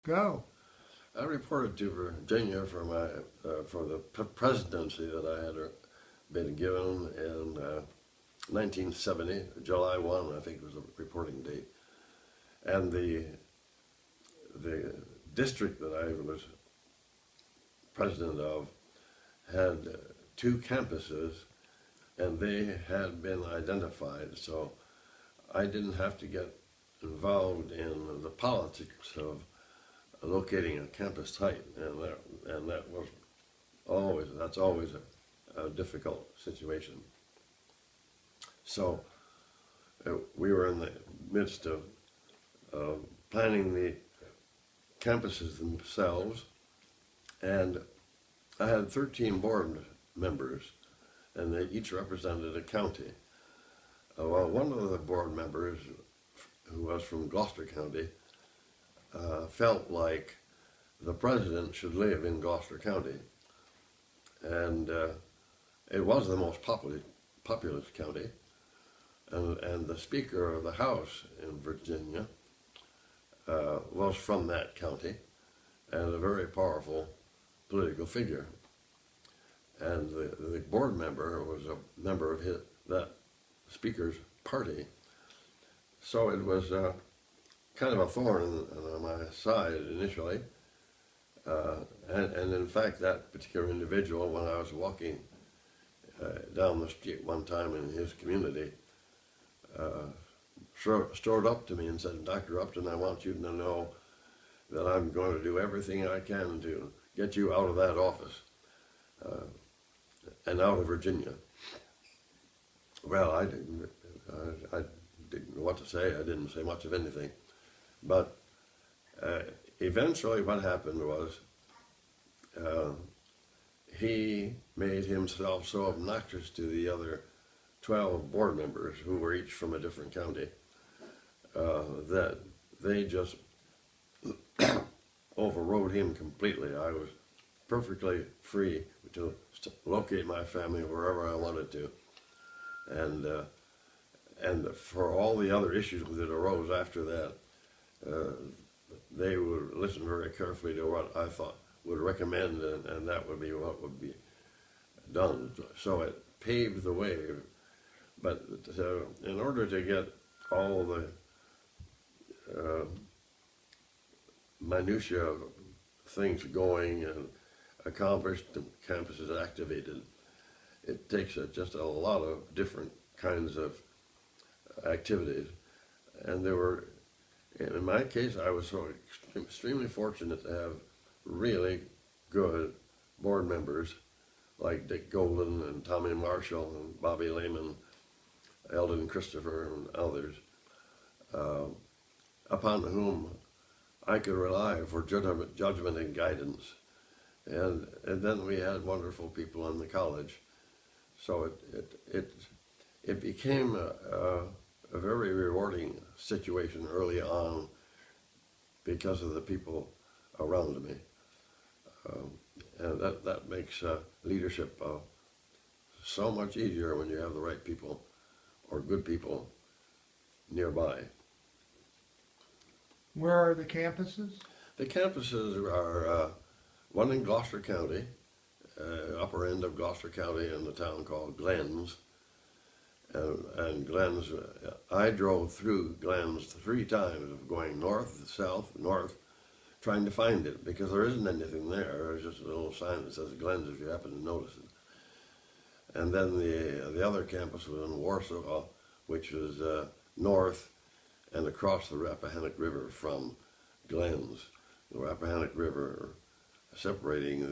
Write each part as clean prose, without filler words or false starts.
Go. I reported to Virginia for my for the presidency that I had been given in 1970, July 1, I think was the reporting date. And the district that I was president of had two campuses, and they had been identified. So I didn't have to get involved in the politics of locating a campus site, and that was that's always a difficult situation. So we were in the midst of planning the campuses themselves, and I had 13 board members, and they each represented a county. Well, one of the board members, who was from Gloucester County, felt like the president should live in Gloucester County, and it was the most populous county, and the Speaker of the House in Virginia was from that county, and a very powerful political figure. And the board member was a member of that Speaker's party, so it was kind of a thorn on my side initially. And in fact, that particular individual, when I was walking down the street one time in his community, strode up to me and said, "Dr. Upton, I want you to know that I'm going to do everything I can to get you out of that office and out of Virginia." Well, I didn't know what to say. I didn't say much of anything. But eventually what happened was he made himself so obnoxious to the other 12 board members, who were each from a different county, that they just overrode him completely. I was perfectly free to locate my family wherever I wanted to. And for all the other issues that arose after that, they would listen very carefully to what I thought would recommend, and that would be what would be done. So it paved the way. But in order to get all the minutiae of things going and accomplished and campuses activated, it takes just a lot of different kinds of activities. And there were, in my case, I was so extremely fortunate to have really good board members like Dick Golden and Tommy Marshall and Bobby Lehman, Eldon Christopher and others, upon whom I could rely for judgment and guidance. And then we had wonderful people in the college. So it became a very rewarding situation early on because of the people around me. And that makes leadership so much easier when you have the right people or good people nearby. Where are the campuses? The campuses are one in Gloucester County, upper end of Gloucester County, in the town called Glens. And Glens, I drove through Glens 3 times, of going north, south, north, trying to find it, because there isn't anything there. There's just a little sign that says Glens if you happen to notice it. And then the other campus was in Warsaw, which was north and across the Rappahannock River from Glens. The Rappahannock River separating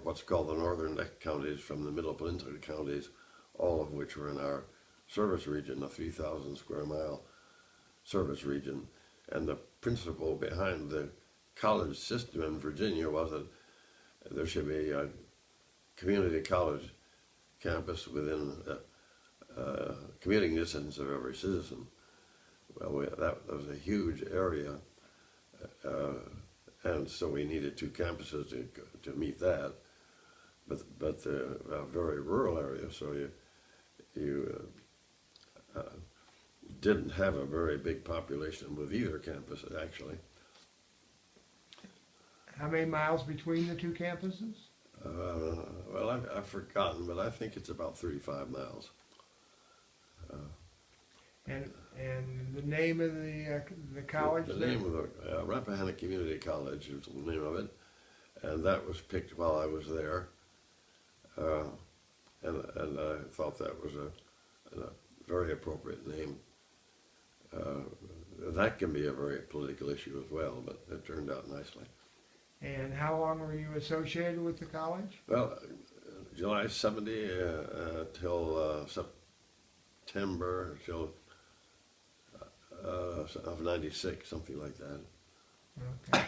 what's called the northern neck counties from the middle peninsula counties, all of which were in our service region, a 3,000 square mile service region. And the principle behind the college system in Virginia was that there should be a community college campus within commuting distance of every citizen. Well, that was a huge area, and so we needed 2 campuses to meet that. But a very rural area, so you didn't have a very big population with either campus, actually. How many miles between the two campuses? Well, I've forgotten, but I think it's about 35 miles. And the name of the college? The name of the Rappahannock Community College is the name of it, and that was picked while I was there, and I thought that was a very appropriate name. That can be a very political issue as well, but it turned out nicely. And how long were you associated with the college? Well, July 70 till September till of 96, something like that. Okay.